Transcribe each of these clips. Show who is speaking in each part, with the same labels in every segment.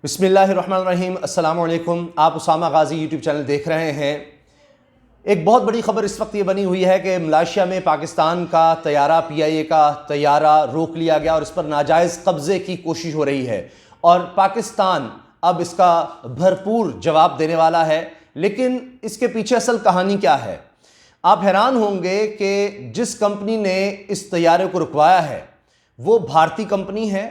Speaker 1: बिस्मिल्लाहिर्रहमानिर्रहीम, अस्सलाम वालेकुम। आप उसामा गाजी यूट्यूब चैनल देख रहे हैं। एक बहुत बड़ी खबर इस वक्त ये बनी हुई है कि मलेशिया में पाकिस्तान का तैयारा PIA का तैयारा रोक लिया गया और इस पर नाजायज़ कब्ज़े की कोशिश हो रही है और पाकिस्तान अब इसका भरपूर जवाब देने वाला है। लेकिन इसके पीछे असल कहानी क्या है? आप हैरान होंगे कि जिस कंपनी ने इस तैयारे को रुकवाया है वो भारतीय कंपनी है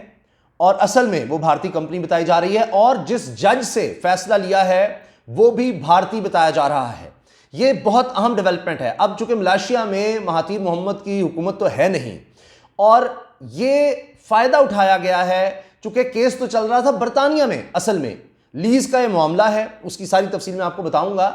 Speaker 1: और असल में वो भारतीय कंपनी बताई जा रही है और जिस जज से फैसला लिया है वो भी भारतीय बताया जा रहा है। ये बहुत अहम डेवलपमेंट है। अब चूंकि मलेशिया में महातीर मोहम्मद की हुकूमत तो है नहीं और ये फायदा उठाया गया है, चूंकि केस तो चल रहा था बरतानिया में। असल में लीज का ये मामला है, उसकी सारी तफसील मैं आपको बताऊंगा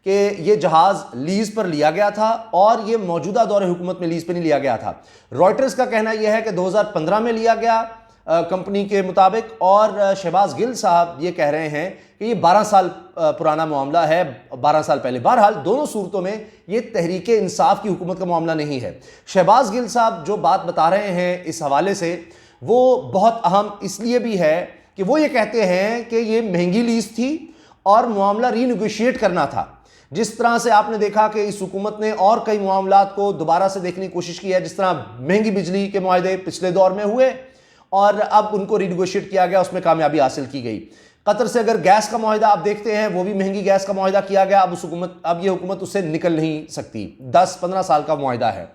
Speaker 1: कि ये जहाज लीज पर लिया गया था और ये मौजूदा दौरे हुकूमत में लीज पर नहीं लिया गया था। रॉयटर्स का कहना यह है कि 2015 में लिया गया कंपनी के मुताबिक, और शहबाज गिल साहब ये कह रहे हैं कि ये 12 साल पुराना मामला है, 12 साल पहले। बहरहाल दोनों सूरतों में ये तहरीक इंसाफ की हुकूमत का मामला नहीं है। शहबाज गिल साहब जो बात बता रहे हैं इस हवाले से वो बहुत अहम इसलिए भी है कि वो ये कहते हैं कि ये महंगी लीज थी और मामला रीनेगोशिएट करना था। जिस तरह से आपने देखा कि इस हुकूमत ने और कई मामलात को दोबारा से देखने की कोशिश की है, जिस तरह महंगी बिजली के मुआहदे पिछले दौर में हुए और अब उनको रिनेगोशिएट किया गया, उसमें कामयाबी हासिल की गई। कतर से अगर गैस का मुआहदा आप देखते हैं, वो भी महंगी गैस का मुआहदा किया गया। अब ये हुकूमत उससे निकल नहीं सकती। 10-15 साल का मुआहदा है।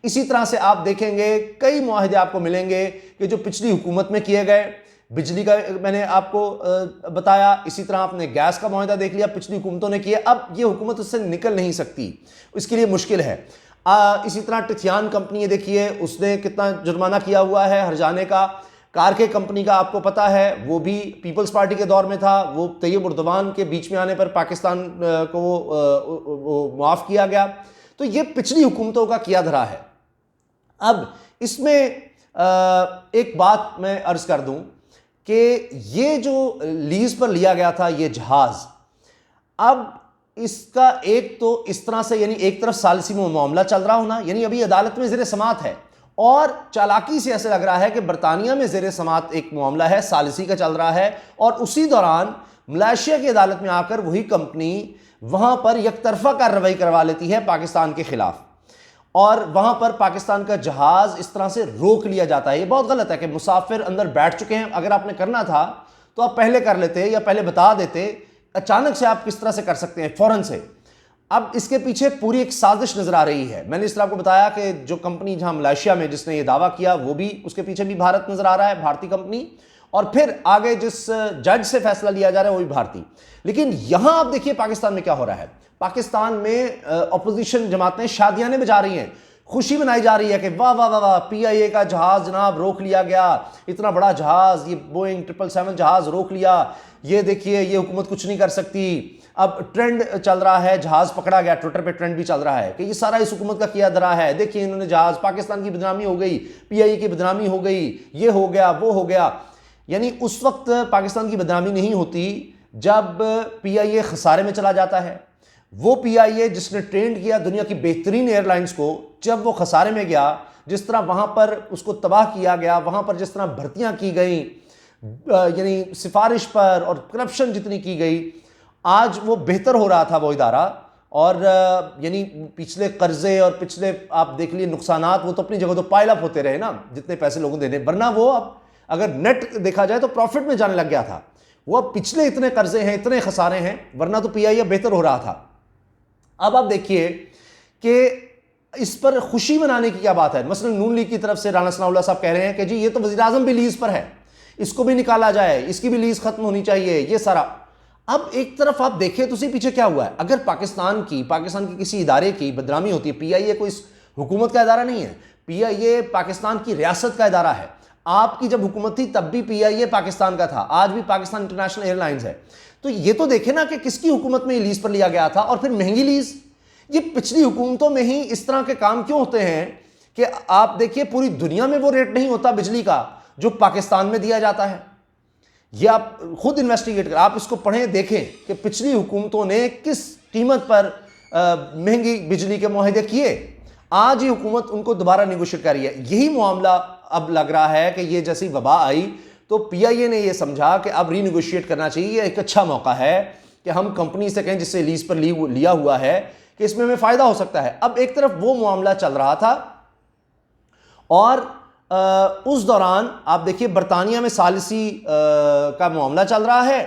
Speaker 1: इसी तरह से आप देखेंगे कई मुआहदे आपको मिलेंगे कि जो पिछली हुकूमत में किए गए। बिजली का मैंने आपको बताया, इसी तरह आपने गैस का मुआहदा देख लिया, पिछली हुकूमतों ने किया। अब ये हुकूमत उससे निकल नहीं सकती, इसके लिए मुश्किल है। इसी तरह टिथियान कंपनी देखिए, उसने कितना जुर्माना किया हुआ है हरजाने का। कारके कंपनी का आपको पता है, वो भी पीपल्स पार्टी के दौर में था। वो तैयब उर्दवान के बीच में आने पर पाकिस्तान को वो माफ़ किया गया। तो ये पिछली हुकूमतों का किया धरा है। अब इसमें एक बात मैं अर्ज कर दूं कि ये जो लीज पर लिया गया था ये जहाज, अब इसका एक तो इस तरह से, यानी एक तरफ सालिसी में मामला चल रहा होना, यानी अभी अदालत में ज़ेर समात है और चालाकी से ऐसे लग रहा है कि बरतानिया में ज़ेर समात एक मामला है, सालिसी का चल रहा है और उसी दौरान मलेशिया की अदालत में आकर वही कंपनी वहां पर यकतरफा कार्रवाई करवा लेती है पाकिस्तान के खिलाफ और वहां पर पाकिस्तान का जहाज इस तरह से रोक लिया जाता है। ये बहुत गलत है कि मुसाफिर अंदर बैठ चुके हैं, अगर आपने करना था तो आप पहले कर लेते या पहले बता देते। अचानक से आप किस तरह से कर सकते हैं, फौरन से। अब इसके पीछे पूरी एक साजिश नजर आ रही है। मैंने इस तरह आपको बताया कि जो कंपनी जहां मलेशिया में जिसने ये दावा किया वो भी, उसके पीछे भी भारत नजर आ रहा है, भारतीय कंपनी, और फिर आगे जिस जज से फैसला लिया जा रहा है वो भी भारतीय। लेकिन यहां आप देखिए पाकिस्तान में क्या हो रहा है। पाकिस्तान में अपोजिशन जमातें शादियाने बजा रही हैं, खुशी मनाई जा रही है कि वाह वाह वाह वाह, PIA का जहाज जनाब रोक लिया गया, इतना बड़ा जहाज, ये बोइंग 777 जहाज रोक लिया, ये देखिए ये हुकूमत कुछ नहीं कर सकती। अब ट्रेंड चल रहा है, जहाज पकड़ा गया, ट्विटर पे ट्रेंड भी चल रहा है कि ये सारा इस हुकूमत का किया धरा है। देखिए इन्होंने जहाज, पाकिस्तान की बदनामी हो गई, PIA की बदनामी हो गई, ये हो गया वो हो गया। यानी उस वक्त पाकिस्तान की बदनामी नहीं होती जब PIA खसारे में चला जाता है। वो PIA जिसने ट्रेंड किया दुनिया की बेहतरीन एयरलाइंस को, जब वो खसारे में गया, जिस तरह वहां पर उसको तबाह किया गया, वहां पर जिस तरह भर्तियां की गई, यानी सिफारिश पर और करप्शन जितनी की गई, आज वो बेहतर हो रहा था वो इदारा। और यानी पिछले कर्जे और पिछले आप देख लिए नुकसानात, वो तो अपनी जगह तो पाइल अप होते रहे ना, जितने पैसे लोगों देने, वरना वो अब अगर नेट देखा जाए तो प्रॉफिट में जाने लग गया था। वो अब पिछले इतने कर्जे हैं, इतने खसारे हैं, वरना तो PIA बेहतर हो रहा था। अब आप देखिए कि इस पर खुशी मनाने की क्या बात है। मसलन नून लीग की तरफ से राना सनाउल्लाह साहब कह रहे हैं कि जी ये तो वज़ीर आज़म भी लीज पर है, इसको भी निकाला जाए, इसकी भी लीज खत्म होनी चाहिए, ये सारा। अब एक तरफ आप देखें तो उसी पीछे क्या हुआ है। अगर पाकिस्तान की किसी इदारे की बदनामी होती है, PIA कोई इस हुकूमत का इदारा नहीं है, PIA पाकिस्तान की रियासत का इदारा है। आपकी जब हुकूमत थी तब भी PIA पाकिस्तान का था, आज भी पाकिस्तान इंटरनेशनल एयरलाइंस है। तो ये तो देखे ना कि किसकी हुकूमत में ये लीज पर लिया गया था और फिर महंगी लीज। ये पिछली हुकूमतों में ही इस तरह के काम क्यों होते हैं कि आप देखिए पूरी दुनिया में वो रेट नहीं होता बिजली का जो पाकिस्तान में दिया जाता है। ये आप खुद इन्वेस्टिगेट करें, आप इसको पढ़ें, देखें कि पिछली हुकूमतों ने किस कीमत पर महंगी बिजली के मुआहदे किए। आज ये हुकूमत उनको दोबारा निगोशिएट कर रही है। यही मामला अब लग रहा है कि ये जैसी वबा आई तो पीआईए ने यह समझा कि अब रीनिगोशिएट करना चाहिए, एक अच्छा मौका है कि हम कंपनी से कहें जिससे लीज पर लिया हुआ है कि इसमें हमें फायदा हो सकता है। अब एक तरफ वो मामला चल रहा था और उस दौरान आप देखिए बरतानिया में सालिसी का मामला चल रहा है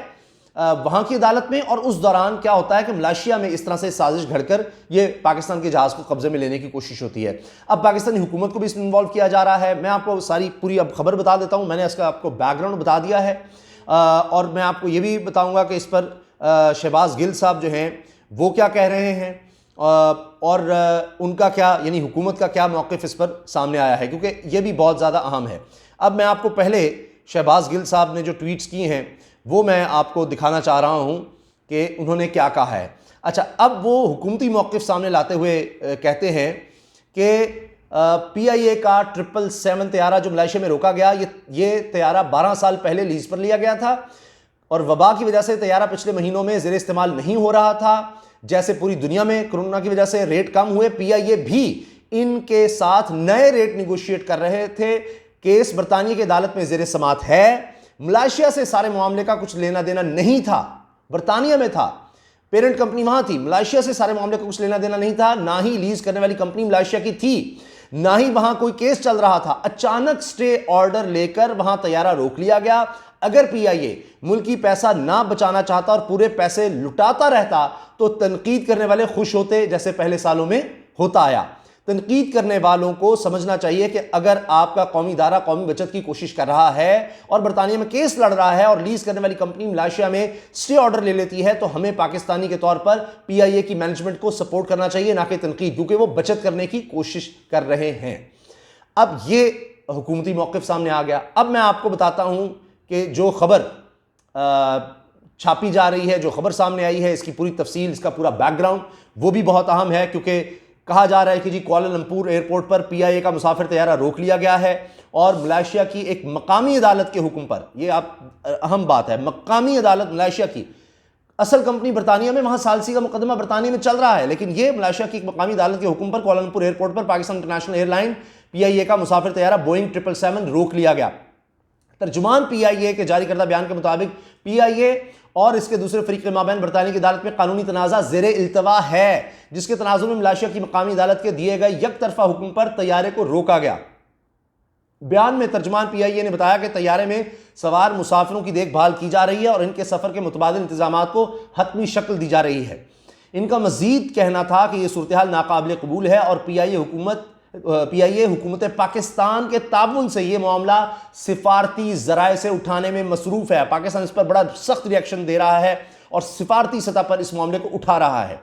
Speaker 1: वहां की अदालत में, और उस दौरान क्या होता है कि मलेशिया में इस तरह से साजिश घड़कर ये पाकिस्तान के जहाज को कब्जे में लेने की कोशिश होती है। अब पाकिस्तानी हुकूमत को भी इसमें इन्वॉल्व किया जा रहा है। मैं आपको सारी पूरी अब खबर बता देता हूं, मैंने इसका आपको बैकग्राउंड बता दिया है और मैं आपको ये भी बताऊंगा कि इस पर शहबाज गिल साहब जो हैं वो क्या कह रहे हैं और उनका क्या, यानी हुकूमत का क्या मौक़िफ़ इस पर सामने आया है, क्योंकि ये भी बहुत ज़्यादा अहम है। अब मैं आपको पहले शहबाज गिल साहब ने जो ट्वीट्स किए हैं वो मैं आपको दिखाना चाह रहा हूं कि उन्होंने क्या कहा है। अच्छा, अब वो हुकूमती मौक़िफ़ सामने लाते हुए कहते हैं कि पीआईए का 777 तैयारा जो मलेशिया में रोका गया, ये तैयारा 12 साल पहले लीज पर लिया गया था और वबा की वजह से तैयारा पिछले महीनों में ज़ेर इस्तेमाल नहीं हो रहा था। जैसे पूरी दुनिया में कोरोना की वजह से रेट कम हुए, पीआईए भी इनके साथ नए रेट निगोशिएट कर रहे थे। केस बरतानिया की अदालत में ज़ेर समाअत है। मलेशिया से सारे मामले का कुछ लेना देना नहीं था, बरतानिया में था, पेरेंट कंपनी वहां थी। मलेशिया से सारे मामले का कुछ लेना देना नहीं था, ना ही लीज करने वाली कंपनी मलेशिया की थी, ना ही वहां कोई केस चल रहा था। अचानक स्टे ऑर्डर लेकर वहां तैयारा रोक लिया गया। अगर पीआईए मुल्की पैसा ना बचाना चाहता और पूरे पैसे लुटाता रहता तो तनकीद करने वाले खुश होते, जैसे पहले सालों में होता आया। तनकीद करने वालों को समझना चाहिए कि अगर आपका कौमी इदारा कौमी बचत की कोशिश कर रहा है और बरतानिया में केस लड़ रहा है और लीज करने वाली कंपनी मलेशिया में स्टे ऑर्डर ले लेती है, तो हमें पाकिस्तानी के तौर पर पीआईए की मैनेजमेंट को सपोर्ट करना चाहिए, ना कि तनकीद, क्योंकि वो बचत करने की कोशिश कर रहे हैं। अब ये हुकूमती मौक़िफ़ सामने आ गया। अब मैं आपको बताता हूं कि जो खबर छापी जा रही है, जो खबर सामने आई है, इसकी पूरी तफसील, इसका पूरा बैकग्राउंड वो भी बहुत अहम है, क्योंकि कहा जा रहा है कि जी कुआलालंपुर एयरपोर्ट पर पीआईए का मुसाफिर तैयारा रोक लिया गया है और मलेशिया की एक मकामी अदालत के हुक्म पर, यह आप अहम बात है, मकामी अदालत मलेशिया की, असल कंपनी बरतानिया में, वहां सालसी का मुकदमा बरतानिया में चल रहा है, लेकिन यह मलेशिया की एक मकामी अदालत के हुक्म पर कुआलालंपुर एयरपोर्ट पर पाकिस्तान इंटरनेशनल एयरलाइन पीआईए का मुसाफिर तैयारा बोइंग 777 रोक लिया गया। तर्जुमान पीआईए के जारी करदा बयान के मुताबिक पीआईए और इसके दूसरे फरीक के माबैन बरतानिया की अदालत में कानूनी तनाज़ा ज़ेरे इल्तवा है, जिसके तनाज़ुर में मलेशिया की मकामी अदालत के दिए गए एक तरफा हुक्म पर तैयारे को रोका गया। बयान में तर्जुमान पीआईए ने बताया कि तैयारे में सवार मुसाफिरों की देखभाल की जा रही है और इनके सफ़र के मुतबादिल इंतजामात को हतमी शक्ल दी जा रही है। इनका मजीद कहना था कि यह सूरत हाल नाकाबिल कबूल है और पीआईए हुकूमत पाकिस्तान के ताउन से यह मामला सिफारती जराए से उठाने में मसरूफ़ है। पाकिस्तान इस पर बड़ा सख्त रिएक्शन दे रहा है और सिफारती सतह पर इस मामले को उठा रहा है।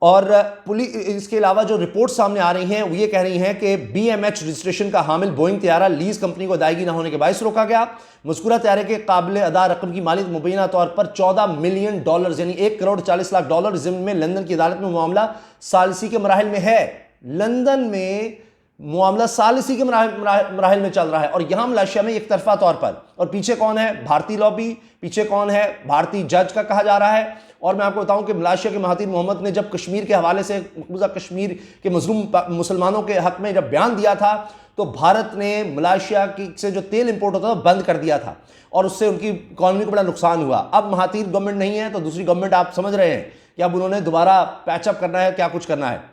Speaker 1: और पुलिस, इसके अलावा जो रिपोर्ट सामने आ रही हैं वो ये कह रही हैं कि बीएमएच रजिस्ट्रेशन का हामिल बोइंग तैयारा लीज कंपनी को अदायगी न होने के बायस रोका गया। मज़कूरा तैयारे के काबिल अदा रकम की मालियत मुबैना तौर पर $14 मिलियन यानी $1,40,00,000 ज़िम्न में लंदन की अदालत में मामला सालिसी के मराहिल में है। लंदन में मामला सालिसी के मराहिल में चल रहा है और यहां मलेशिया में एक तरफा तौर पर, और पीछे कौन है? भारतीय लॉबी, पीछे कौन है? भारतीय जज का कहा जा रहा है। और मैं आपको बताऊं कि मलेशिया के महातिर मोहम्मद ने जब कश्मीर के हवाले से मकबूजा कश्मीर के मजलूम मुसलमानों के हक में जब बयान दिया था तो भारत ने मलेशिया से जो तेल इंपोर्ट होता था बंद कर दिया था और उससे उनकी इकॉनमी को बड़ा नुकसान हुआ। अब महातिर गवर्नमेंट नहीं है तो दूसरी गवर्नमेंट, आप समझ रहे हैं कि अब उन्होंने दोबारा पैचअप करना है, क्या कुछ करना है।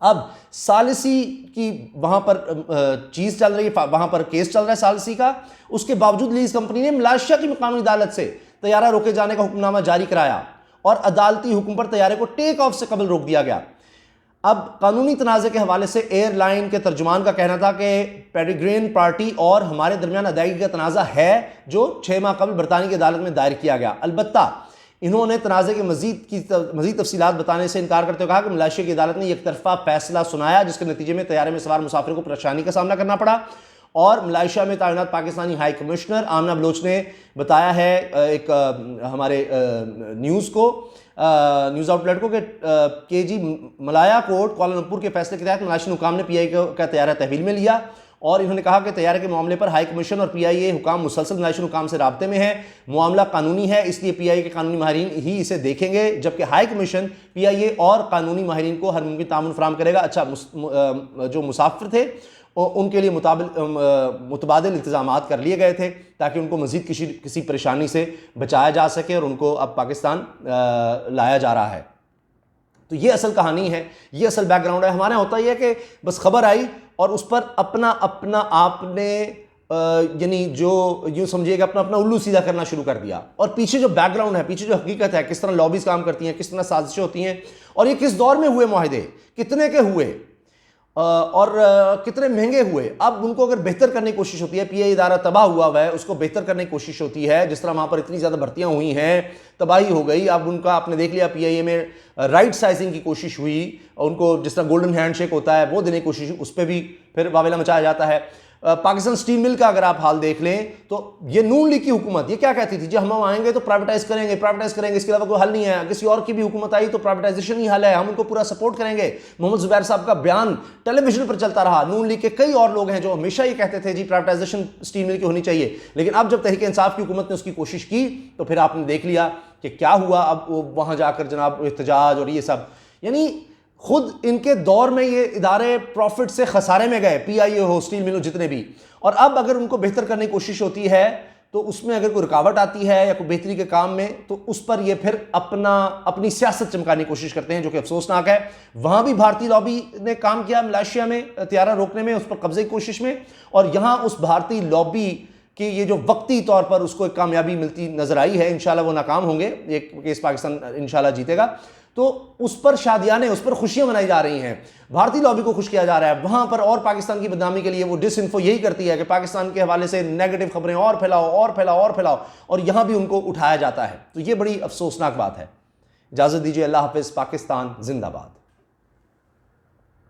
Speaker 1: अब सालिसी की वहां पर चीज चल रही है, वहां पर केस चल रहा है सालिसी का। उसके बावजूद लीज कंपनी ने मलेशिया की मकामी अदालत से तैयारा रोके जाने का हुक्मनामा जारी कराया और अदालती हुक्म पर तैयारे को टेक ऑफ से कबल रोक दिया गया। अब कानूनी तनाज़े के हवाले से एयरलाइन के तर्जुमान का कहना था कि पेरेग्रिन पार्टी और हमारे दरमियान अदायगी का तनाज़ा है जो 6 माह कबल बरतानिया की अदालत में दायर किया गया। अलबत्ता इन्होंने तनाज़े के मज़ीद तफसीलात बताने से इनकार करते हुए कहा कि मलेशिया की अदालत ने एक तरफा फैसला सुनाया जिसके नतीजे में तैयारे में सवार मुसाफिरों को परेशानी का सामना करना पड़ा। और मलेशिया में तैनात पाकिस्तानी हाई कमिश्नर आमना बलोच ने बताया है एक हमारे न्यूज़ आउटलेट को कि जी मलाया कोर्ट कुआलालंपुर के फैसले के तहत मलेशियन हुकाम ने पीआईए का तैयारा तहवील में लिया और इन्होंने कहा कि तैयारे के मामले पर हाई कमीशन और पीआईए हुकाम मुसलसल मलेशियन हुकाम से राब्ते में है। मामला कानूनी है, इसलिए पीआईए के कानूनी माहिरीन ही इसे देखेंगे, जबकि हाई कमीशन पीआईए और कानूनी माहिरीन को हर मुमकिन तामुन फराहम करेगा। अच्छा, जो मुसाफिर थे उनके लिए मुतबादिल इंतजामात कर लिए गए थे ताकि उनको मज़ीद किसी परेशानी से बचाया जा सके और उनको अब पाकिस्तान लाया जा रहा है। तो ये असल कहानी है, ये असल बैकग्राउंड है। हमारे होता ही है कि बस खबर आई और उस पर अपना अपना आपने यानी जो यूँ समझिएगा अपना अपना उल्लू सीधा करना शुरू कर दिया। और पीछे जो बैकग्राउंड है, पीछे जो हकीकत है, किस तरह लॉबीज काम करती हैं, किस तरह साजिशें होती हैं और ये किस दौर में हुए माहदे, कितने के हुए और कितने महंगे हुए। अब उनको अगर बेहतर करने की कोशिश होती है, पीआईए इदारा तबाह हुआ है, उसको बेहतर करने की कोशिश होती है। जिस तरह वहाँ पर इतनी ज़्यादा भर्तियाँ हुई हैं, तबाही हो गई। अब उनका आपने देख लिया पीआईए में राइट साइजिंग की कोशिश हुई, उनको जिस तरह गोल्डन हैंडशेक होता है वो देने की कोशिश, उस पर भी फिर वावेला मचाया जाता है। पाकिस्तान स्टील मिल का अगर आप हाल देख लें तो ये नून लीग की हुकूमत ये क्या कहती थी, जब हम आएंगे तो प्राइवेटाइज करेंगे, प्राइवेटाइज करेंगे, इसके अलावा कोई हल नहीं है। किसी और की भी हुकूमत आई तो प्राइवेटाइजेशन ही हल है, हम उनको पूरा सपोर्ट करेंगे। मोहम्मद जुबैर साहब का बयान टेलीविजन पर चलता रहा। नून लीग के कई और लोग हैं जो हमेशा ये कहते थे जी प्राइवेटाइजेशन स्टील मिल की होनी चाहिए। लेकिन अब जब तहरीक इंसाफ की हुकूमत ने उसकी कोशिश की तो फिर आपने देख लिया कि क्या हुआ। अब वहां जाकर जनाब एहतजाज और ये सब, यानी खुद इनके दौर में ये इदारे प्रॉफिट से खसारे में गए, पीआईए हो, स्टील मिल हो, जितने भी। और अब अगर उनको बेहतर करने की कोशिश होती है तो उसमें अगर कोई रुकावट आती है या कोई बेहतरी के काम में तो उस पर ये फिर अपनी सियासत चमकाने की कोशिश करते हैं, जो कि अफसोसनाक है। वहां भी भारतीय लॉबी ने काम किया मलेशिया में तैयारा रोकने में, उस पर कब्जे की कोशिश में, और यहां उस भारतीय लॉबी कि ये जो वक्ती तौर पर उसको एक कामयाबी मिलती नजर आई है। इंशाल्लाह वो नाकाम होंगे, एक केस पाकिस्तान इंशाल्लाह जीतेगा, तो उस पर शादियाने, उस पर खुशियां मनाई जा रही हैं, भारतीय लॉबी को खुश किया जा रहा है वहां पर। और पाकिस्तान की बदनामी के लिए वो डिसइंफो यही करती है कि पाकिस्तान के हवाले से नेगेटिव खबरें और फैलाओ और फैलाओ और फैलाओ, और यहां भी उनको उठाया जाता है। तो ये बड़ी अफसोसनाक बात है। इजाजत दीजिए, अल्लाह हाफिज, पाकिस्तान जिंदाबाद।